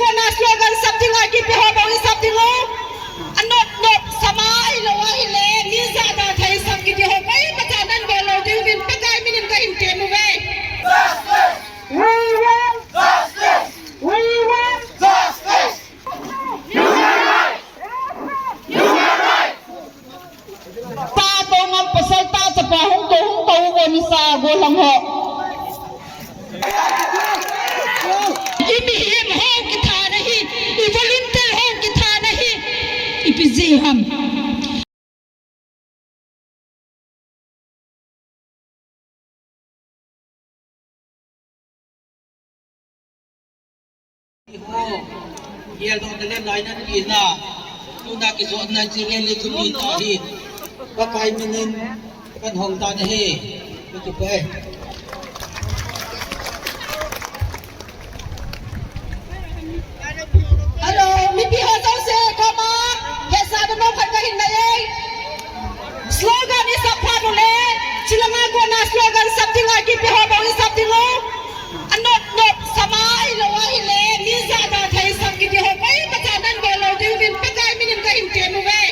guna slogan something like ipiho bawi something lo anot not samai lo ile ni zada thai sang ki ho pai pachanan belo ding din pakai minin ka inte mu ve we want justice we want justice human right ta to ngam pasal ta sa pa hong to ko ni sa go lang ho इबिहिम हो कि था नहीं इवॉलंटियर हो कि था नहीं EPG हम हो ये तो ले लाइन की ना तू ना कि जो ना जिले ले तुम ता ही पकाई मिनिन kan hong ta नहीं तो पे हेलो मिपी हो जाओ से कमा हे साद नो फन का हिंदा ये स्लोगन इस अफा नुले चिलंगा को ना स्लोगन something like इपी हो बावी something लो अनोट नोट समाई लो वाहिले नि ज़्यादा थे संगीत हो पाई बचानन बेलो दिल दिन पकाई मिनिन का हिंते मुवे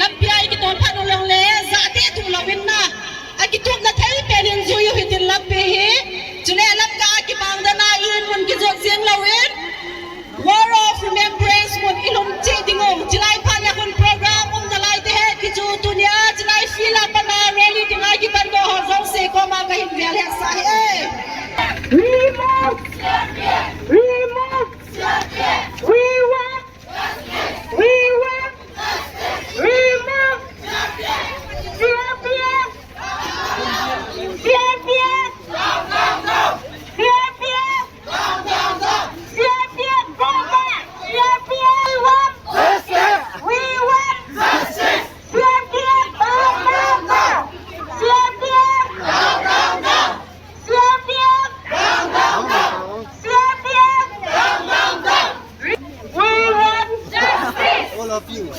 Lampiai ki ton phanu long le zate tu lawin na aki tu na thai penin zu yu hitin lampi hi chune lam ka ki bang da na in mun ki jok jeng lawin war of remembrance mun ilum che dingom jilai phan ya kun program dalai te he ki chu tunia jilai fila pana rally dingai ki ban go ho zong se ko ma ka hin vel he sa he remove we want we want remove CRPF CRPF CRPF CRPF go back CRPF we want justice CRPF CRPF we want justice all of you we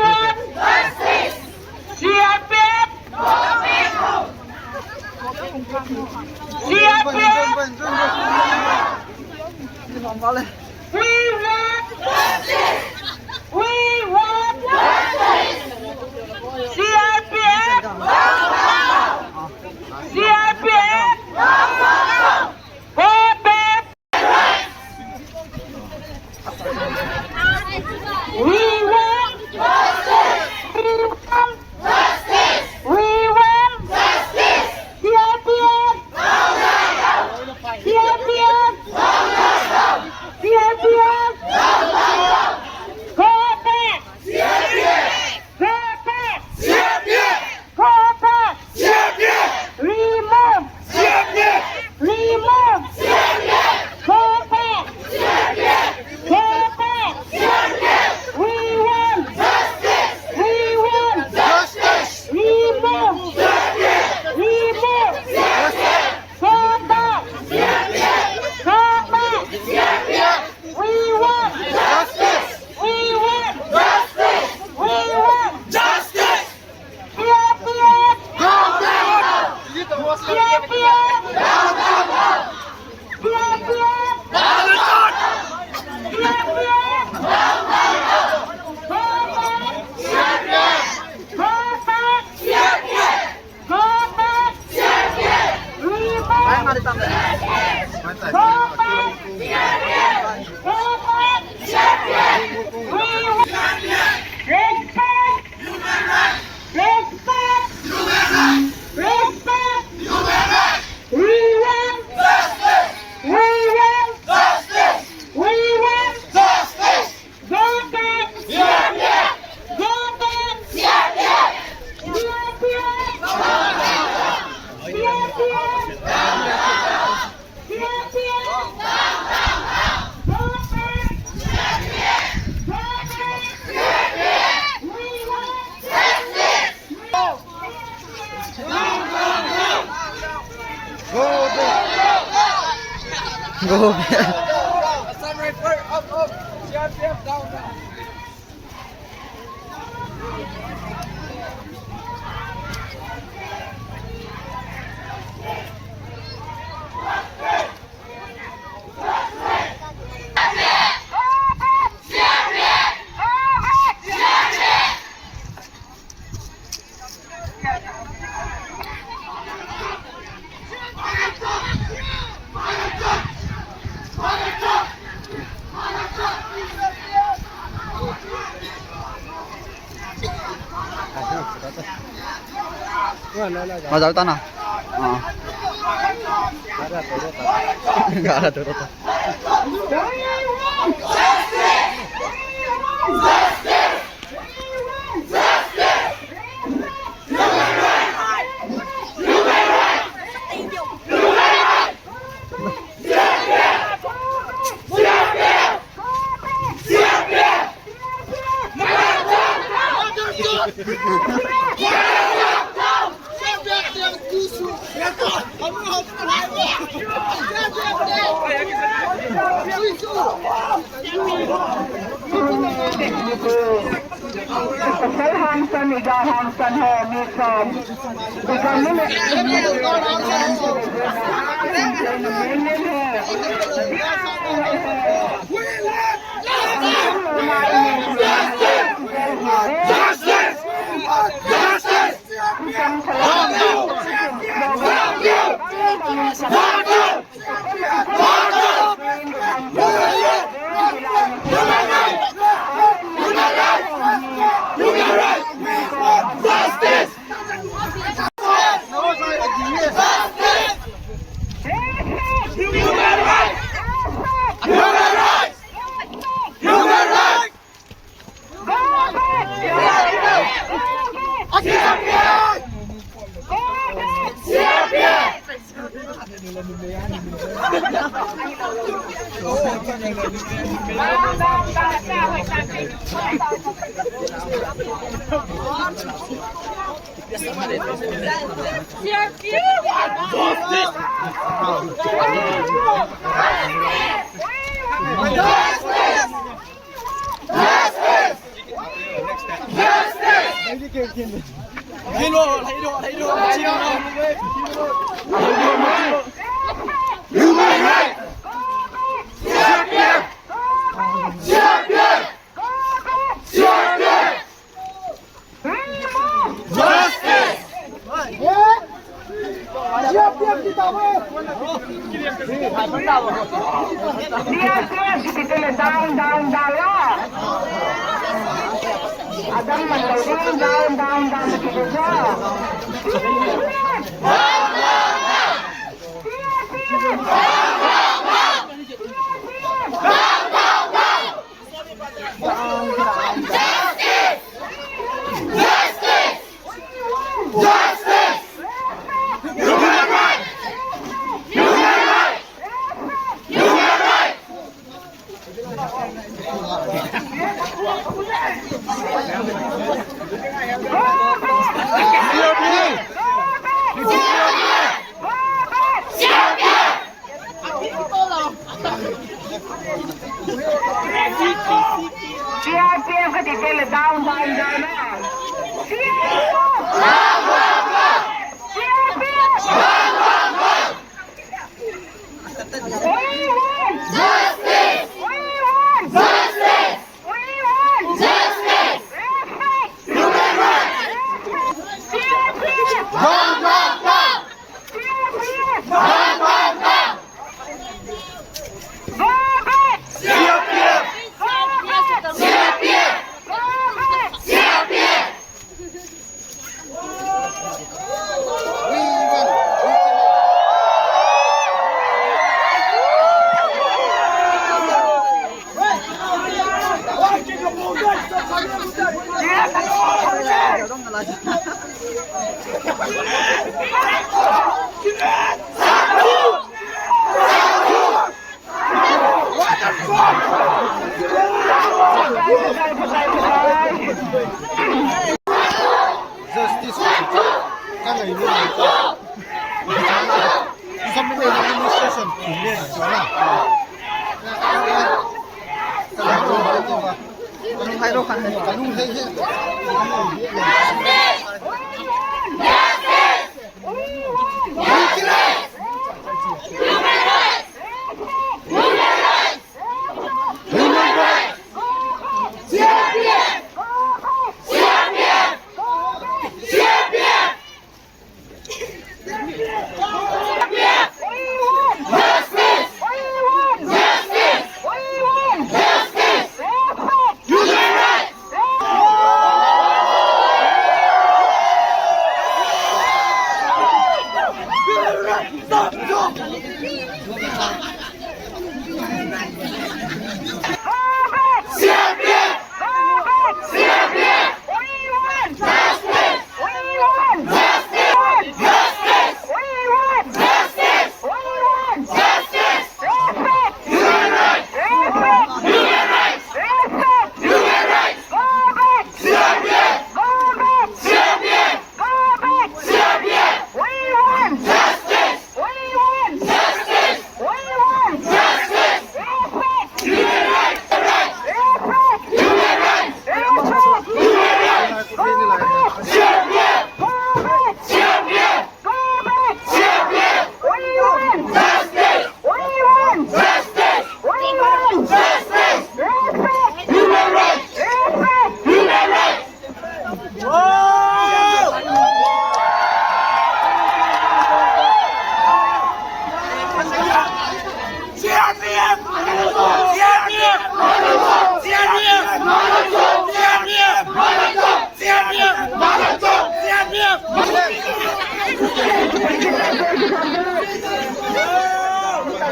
want justice CRPF CRPF we want justice we want justice CRPF CRPF go back we want justice we want justice CRPF CRPF CRPF go back go back go back remove remove go back go back we want justice we want justice remove remove go back go back we want justice we want justice we want justice CRPF go back CRPF CRPF go back. Some report up, CRPF down. Mazal ta na. Gara turut. Hansen, idag Hansen här liksom. Det kan nu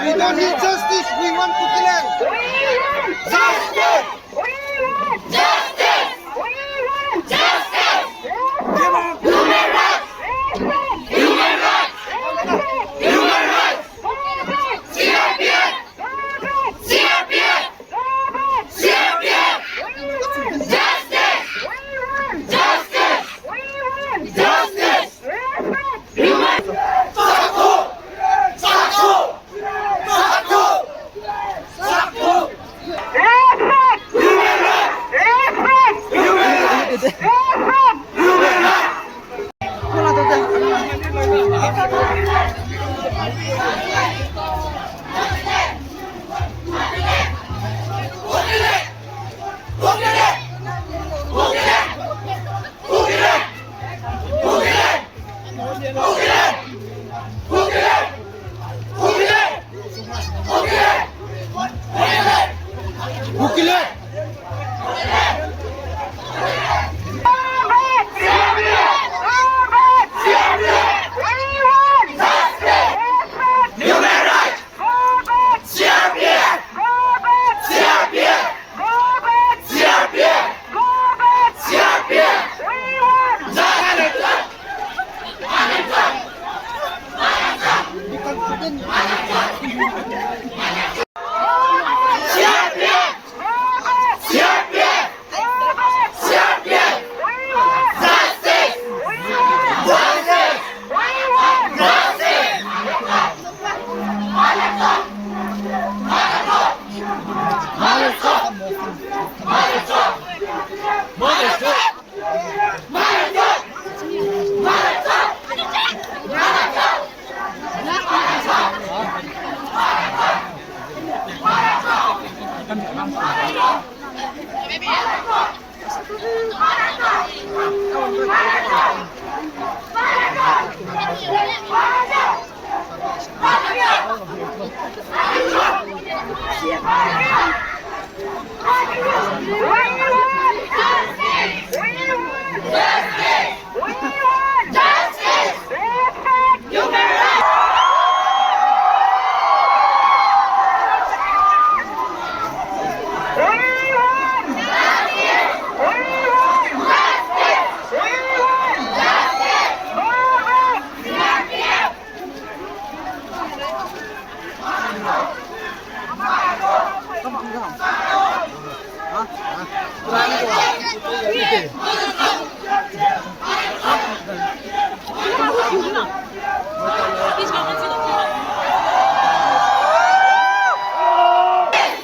We don't need justice, we want to kill. Justice! Justice! Justice! Human rights! Human rights! Human rights! CRPF! CRPF! CRPF! Justice! Justice! Justice! Human Sakho! Sakho! Sakho! Sakho! Human rights! Human rights! Human rights!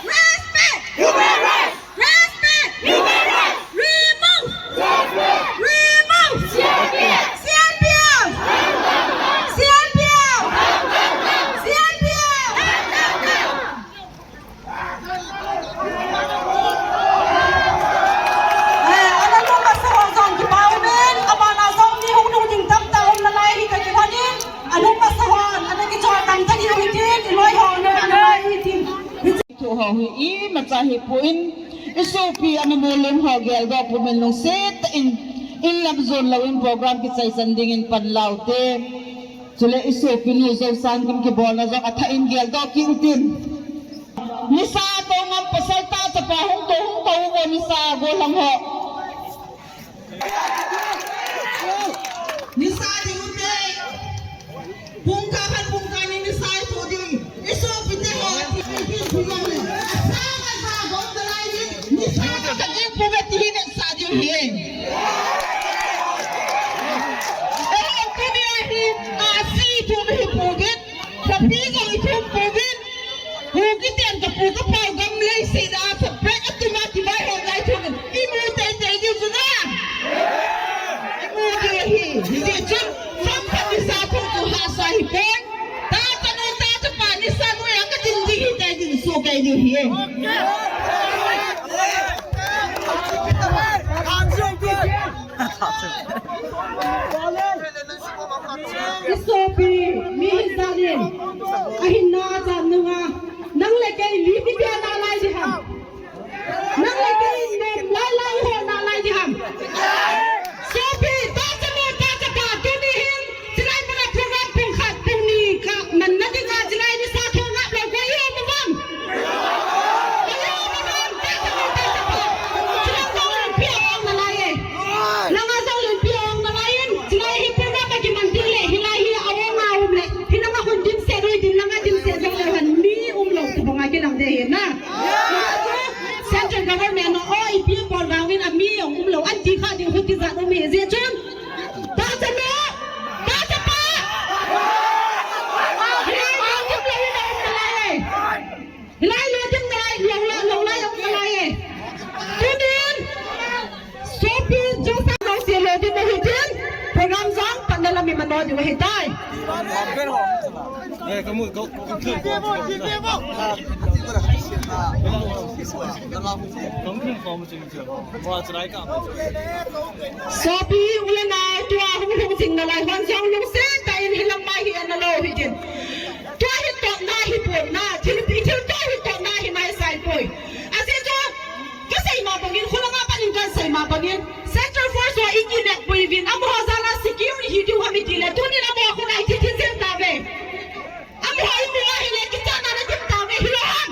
Respect! Human rights! Respect! Human hi I machahi puin isupi amamulem hogel go pumen long set in lam zone lawin program ki chai sanding in panlaute chule isupi ni zo san kim ki bola zo atha in gel do ki utin nisa to ngam pasalta sa pahong to go nisa go lang ho Nisa di ude. Bungkahan bungkahan ini saya tu di. Esok kita hati bungkang ni. Sangat bagus terlalu. Nisa kerja buat ini sahaja ni. Aku ni asyik tu berhubungan. Tapi kalau itu berhubungan, hubungan yang terpuka program lain sida. Mereka tu mati bayar lagi tu. Ibu tanya dia juga. Jadi jom sampai di satu Tuhan sahipun. Tak tahu tak cepat ni sanu yang ketinggi kita jadi sukai dia. Isopi misalnya, ahin nada nunga, nang lekai lipi dia nalai diham, nang lekai lalai ho nalai diham. Sopi tak semua tak cepat tunihin, jelai mana program pengkat puni kak mana juga jelai di satu ngap lagu ayo memang. Ayo memang tak semua tak cepat. Jelai kau lumpia orang nalain, langas kau lumpia orang nalain, jelai hipu nak bagi mantile, hilai awang awam le, hinang aku dim serui dim langas dim serui lehan mi umlo tu bangagi lang deh na. Central government oh ipi program ini ami yang umlo anti kah di huti zat umi zecun. Tak semua, tak cepat. Hilai umlo ini orang nalain, hilai lodeng nalain, long yang nalain. Kemudian, sopi jasa kau si lodeng berhujung, program zang pandalam memang lodeng berhujung. kamu kau Sopi ulana tua hung sing na lai wan sang lung se ta in hilang mai hi an lo hi jin tua hi tok na hi pon na thil pi thil to hi tok na hi mai sai poi ase to ka sai ma bangin khulanga panin kan sai ma bangin Central Force wa ikinek poi vin am ho zala security hi du ha mi tile tu ni na mo ko nai thi thi sem ta ve am ho hi mi hi le ki ta na na tim ta ve hi lo han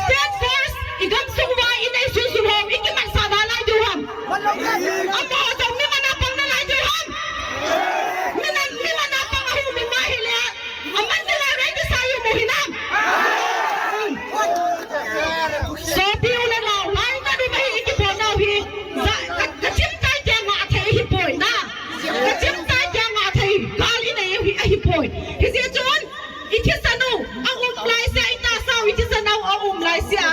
State Force igam sungwa inai su su ho ikiman sa da lai du ham am ho to mi mana pang na lai du ham mi mana pang hu mi ma hi le aman na la rai sa yu mo hinam so pi ula la lai na du mai iki po na hi ka chim tai ja ma thai hi poi na ka chim tai ja ma thai kali na hi poi hi se chon iki sanu ang lai sa ita sa iki sanu ang lai sia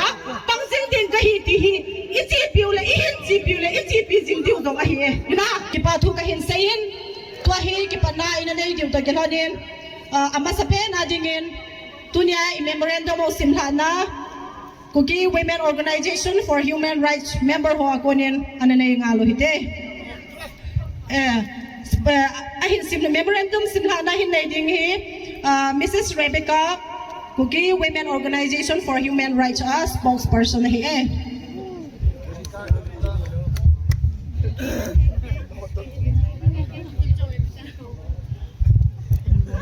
pang sing ting ka hi ti hi ichi piule ihin chi piule ichi pi jing diu dong a hi na ki pa thu ka hin sein tua hi ki pa na ina nei diu ta ke lonin ama sa pe na dingin tunya I memorandum of simhana Kuki Women Organization for Human Rights member ho akonin ananay ngalo hite ahin sim memorandum simhana hin nei ding hi Mrs. Rebecca Kuki Women Organization for Human Rights spokesperson hi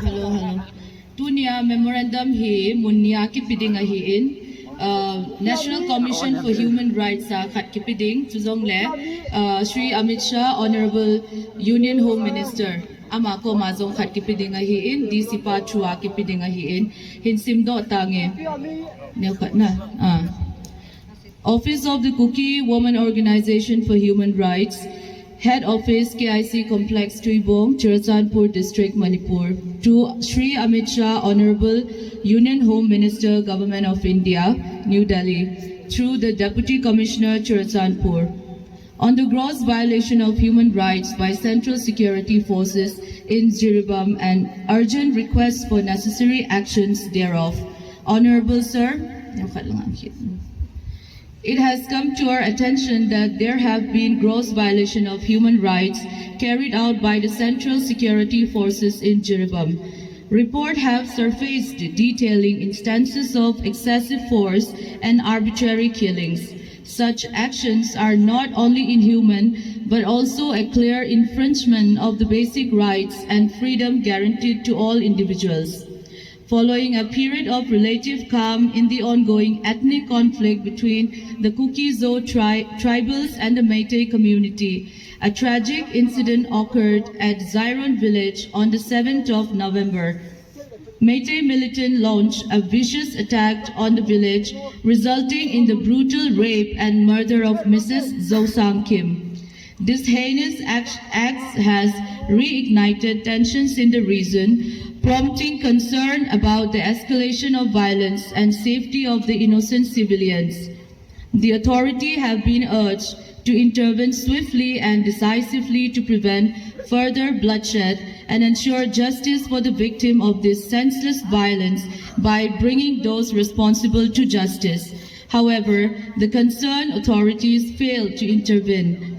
Hello. Tunia memorandum hi munya ki piding hi in National Commission for Human Rights khat ki piding chuzong le Shri Amit Shah Honorable Union Home Minister ama ko mazong khat ki piding hi in DC pa chua ki piding hi in hin sim do tange ne khat na Office of the Kuki Women Organization for Human Rights Head Office KIC Complex Tuibong, Churachandpur District, Manipur. To Shri Amit Shah, Honorable Union Home Minister, Government of India, New Delhi, through the Deputy Commissioner, Churachandpur. On the gross violation of human rights by Central Security Forces in Jiribam and urgent requests for necessary actions thereof. Honorable Sir, it has come to our attention that there have been gross violations of human rights carried out by the Central Security Forces in Jiribam. Reports have surfaced detailing instances of excessive force and arbitrary killings. Such actions are not only inhuman, but also a clear infringement of the basic rights and freedom guaranteed to all individuals. Following a period of relative calm in the ongoing ethnic conflict between the Kuki-Zo tribals and the Métis community, a tragic incident occurred at Ziron village on the 7th of November. Métis militant launched a vicious attack on the village, resulting in the brutal rape and murder of Mrs. Zo Sang Kim. This heinous act has reignited tensions in the region, prompting concern about the escalation of violence and safety of the innocent civilians. The authorities have been urged to intervene swiftly and decisively to prevent further bloodshed and ensure justice for the victim of this senseless violence by bringing those responsible to justice. However, the concerned authorities failed to intervene.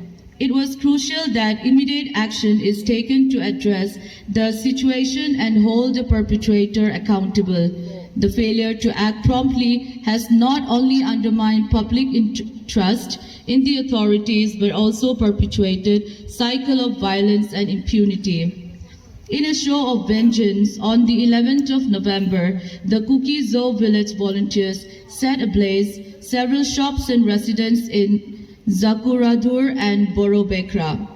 It was crucial that immediate action is taken to address the situation and hold the perpetrator accountable. The failure to act promptly has not only undermined public trust in the authorities but also perpetuated cycle of violence and impunity. In a show of vengeance, on the 11th of November, the Kuki-Zo village volunteers set ablaze several shops and residences in Zakuradur and Borobekra.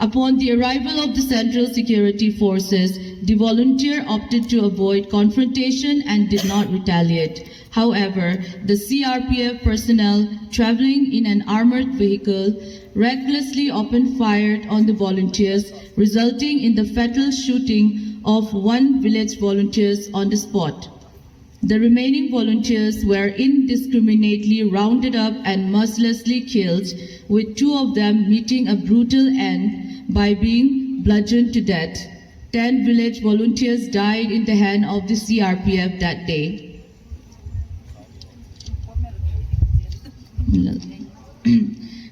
Upon the arrival of the Central Security Forces, the volunteer opted to avoid confrontation and did not retaliate. However, the CRPF personnel traveling in an armored vehicle recklessly opened fire on the volunteers, resulting in the fatal shooting of one village volunteer on the spot. The remaining volunteers were indiscriminately rounded up and mercilessly killed, with two of them meeting a brutal end by being bludgeoned to death. 10 village volunteers died in the hand of the CRPF that day.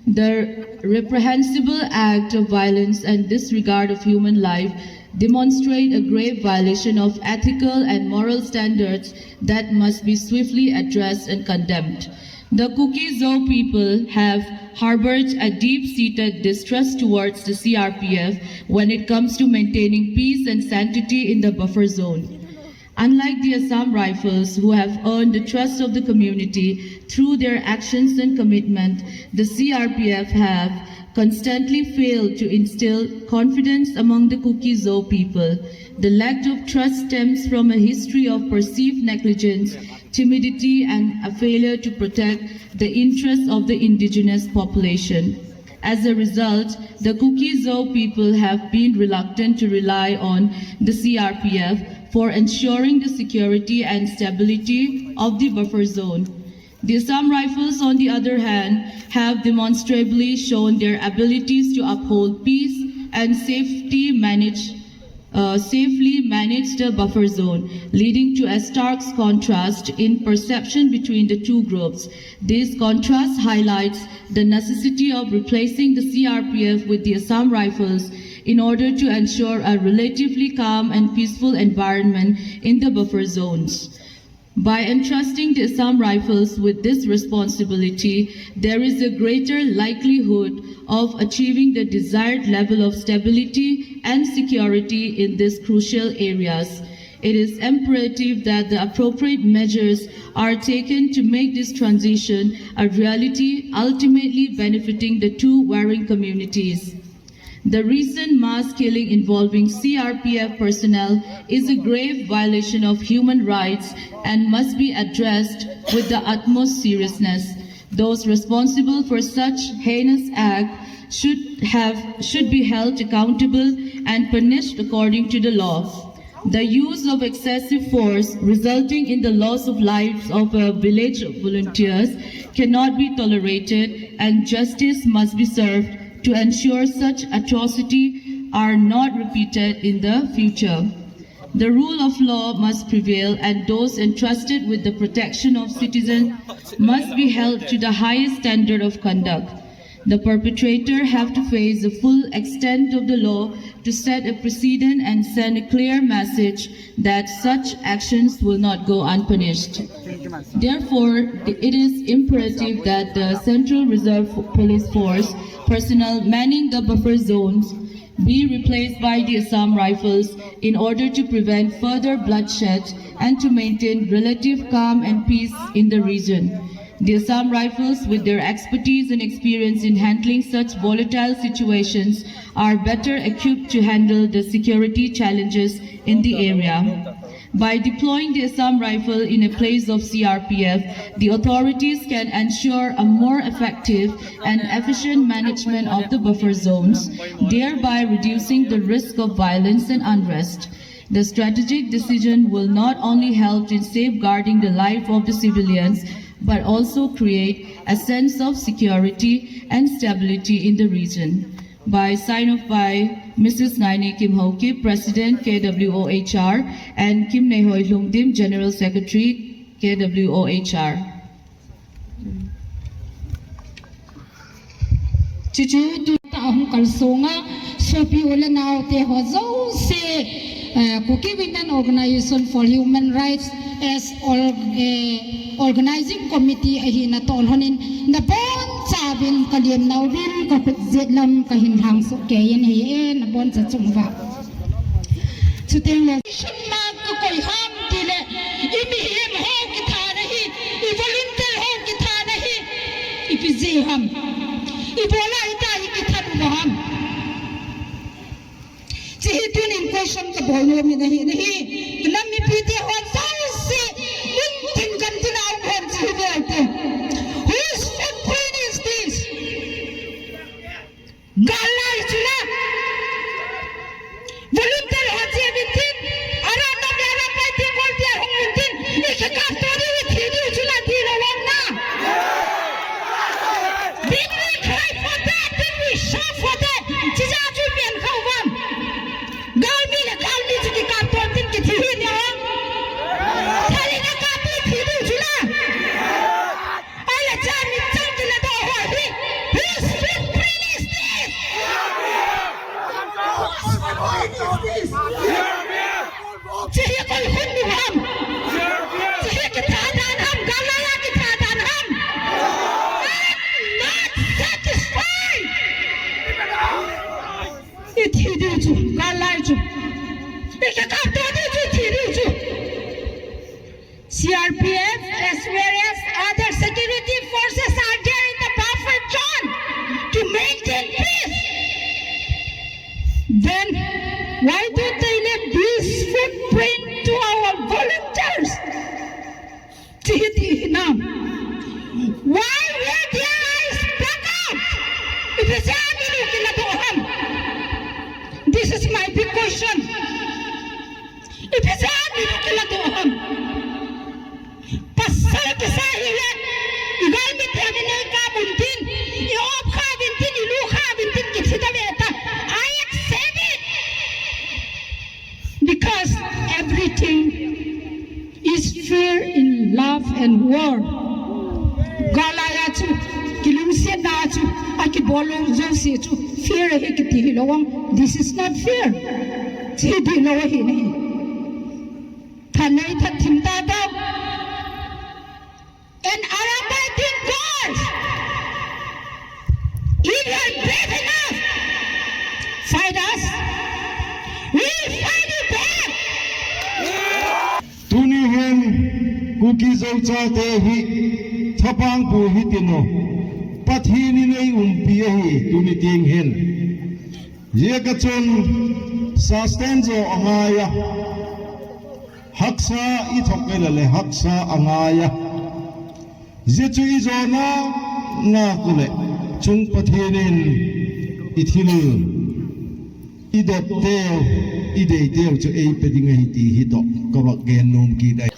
The reprehensible act of violence and disregard of human life demonstrate a grave violation of ethical and moral standards that must be swiftly addressed and condemned. The Kuki-Zo people have harbored a deep-seated distrust towards the CRPF when it comes to maintaining peace and sanctity in the buffer zone. Unlike the Assam Rifles, who have earned the trust of the community through their actions and commitment, the CRPF have constantly failed to instill confidence among the Kuki-Zo people. The lack of trust stems from a history of perceived negligence, timidity, and a failure to protect the interests of the indigenous population. As a result, the Kuki-Zo people have been reluctant to rely on the CRPF for ensuring the security and stability of the buffer zone. The Assam Rifles, on the other hand, have demonstrably shown their abilities to uphold peace and safely manage the buffer zone, leading to a stark contrast in perception between the two groups. This contrast highlights the necessity of replacing the CRPF with the Assam Rifles in order to ensure a relatively calm and peaceful environment in the buffer zones. By entrusting the Assam Rifles with this responsibility, there is a greater likelihood of achieving the desired level of stability and security in these crucial areas. It is imperative that the appropriate measures are taken to make this transition a reality, ultimately benefiting the two warring communities. The recent mass killing involving CRPF personnel is a grave violation of human rights and must be addressed with the utmost seriousness. Those responsible for such heinous act should be held accountable and punished according to the law. The use of excessive force resulting in the loss of lives of village volunteers cannot be tolerated, and justice must be served to ensure such atrocities are not repeated in the future. The rule of law must prevail, and those entrusted with the protection of citizens must be held to the highest standard of conduct. The perpetrator have to face the full extent of the law to set a precedent and send a clear message that such actions will not go unpunished. Therefore, it is imperative that the Central Reserve Police Force personnel manning the buffer zones be replaced by the Assam Rifles in order to prevent further bloodshed and to maintain relative calm and peace in the region. The Assam Rifles, with their expertise and experience in handling such volatile situations, are better equipped to handle the security challenges in the area. By deploying the Assam Rifle in a place of CRPF, the authorities can ensure a more effective and efficient management of the buffer zones, thereby reducing the risk of violence and unrest. The strategic decision will not only help in safeguarding the life of the civilians, but also create a sense of security and stability in the region. By sign off by Mrs. Naini Kim Ho Kip, President KWOHR, and Kim Nehoy Lungdim, General Secretary KWOHR. Chuchu tu taong kalsonga sopi ulan naute hozo se Cookie Women Organization for Human Rights as organizing committee ahina ton honin na bon sabin kaliem nawin kapit zetlam kahinhang so kayen he na bon sa chungwa chuteng la shma ko koi ham dile imi hem ho ki thana hi I volunteer ho ki thana hi ipize ham ibola ita ki thanu ham Chihitun in question ka bono mi nahi lam mi piti ho salsi tin kantina hon chihite whose footprint is this galai chula volunteer ho je bitin ara na mera paiti bolte ho bitin ek ka tori thidi chula dilo na did we try for that did we show for that chija chu pen khawam Galmi na galmi chiki ka totin ki thihi ne thali na ka pi thidu chula ala chani chant na do ho hi whose footprint is this chihi koi khun ni ham chihi ki thadan ham galaya ki thadan ham not satisfied it thidu chu galai chu ek ka todi chu thidu chu CRPF as well as other security forces are there in the buffer zone to maintain peace. Then why don't they leave this footprint to our volunteers? Why were their eyes black out? This is my big question. Pasal kisah ini, igal mithamine ka buntin, iop ka buntin, ilu ka buntin kita beta. I accept it because everything is fair in love and war. Galaya chu, kilumsiya na chu, aki bolong josi chu, fair hai kiti hilawang. This is not fair. Chidi lawahi nahi. Thanai tha thimta daw. And our fighting gods, if you are brave enough, fight us. We fight you back. Tuni hen kuki zaucha te hi thapang pu hi tino pathini nei umpi hi tuni ting hen ye ka chon sustenzo angaya haksa I thokela le haksa angaya Zitu izona na kule chung pathinin ithinu idot teo idei teo chu ei pedinga hiti hito kawak gen nom ki dai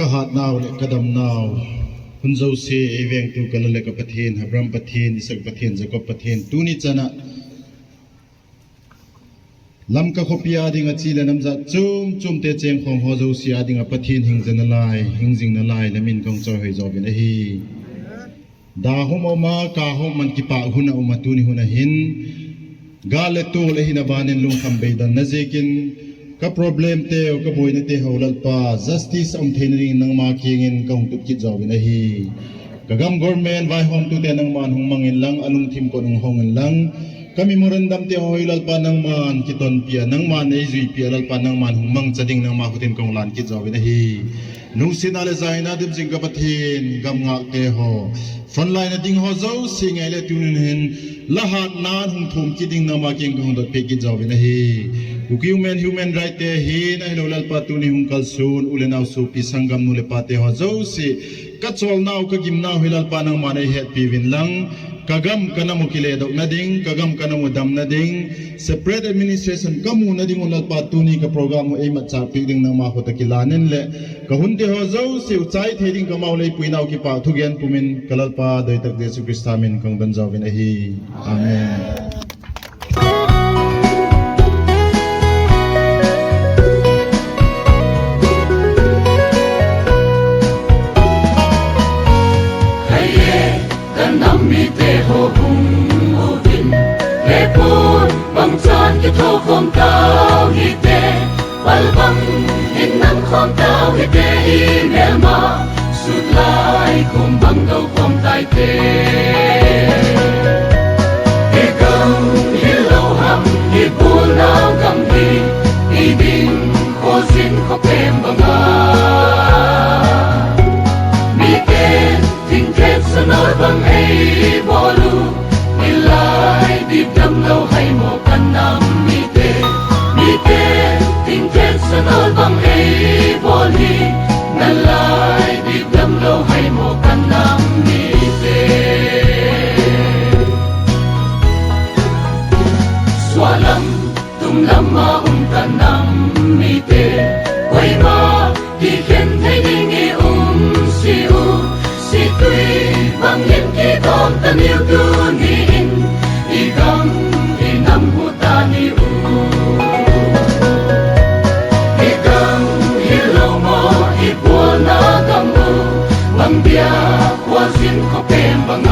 Kahat now le kadam now hunzo se eveng tu kalale ka pathin habram pathin isak pathin jakob pathin tuni chana lam ka khopia dinga chile namza chum chum te cheng khom ho zo sia dinga pathin hingjana lai hingjing na lai lamin kong choi hoi jobin hi da hom ma ka hom man ki pa huna uma tuni huna hin gale tu le hina banin lung kham beidan najekin ka problem te o ka boina te holal pa justice om thenring nang ma kingin kong tut ki jawin hi kagam government vai hom tu te nang man hung mangin lang anung thim ko nung hongen lang kami memorandum te hoilal pa nang man kiton pia nang man ei zui pia lal pa nang man hung mang chading nang ma hutin kong lan ki jawin hi nung sinale zaina dim jing kapathin gam ngak te ho frontline ding ho zo singai le tunin hin lahat nan hung thum ki ding na ma king hung dot pe ki jaw na hi human right te hi na lo lal pa tu ni hung kal sun ulenaw su pi sangam nu le pa te ho zo si ka chol naw ka gim naw hilal pa nang mane het pi win lang kagam kana mo kile dok na ding kagam kana mo dam na ding separate administration kamu na ding ulal pa tu ni ka program mo ai ma cha pi ding na ma ko ta kilanen le ka hun de ho zo si uchai theding ka mau le puinaw ki pa thu gen pumin kalal pa doi tak Jesu Krista min kang ban jaw bin hi amen. Cái thô không cao hi tê bal bang in nang không cao hi tê email mà sút lại cùng băng đầu không tai tê hi gam hi lâu ham hi buồn nào gam hi bin khó xin khó kèm bằng mi kê thinh thép sa nói bằng ấy bỏ lu mi lại đi đâm lâu hay một căn năm mi tê tình kết sẽ nói bằng ấy vô lý ngăn lại đi đâm lâu hay một căn năm mi tê xóa lắm tung lắm mà căn năm mi tê quay mà đi khen thấy đi nghe si tuy bằng hiện kỳ con ta yêu tu nhìn đi gam đi năm của ta đi bia qua xin khó kèm bằng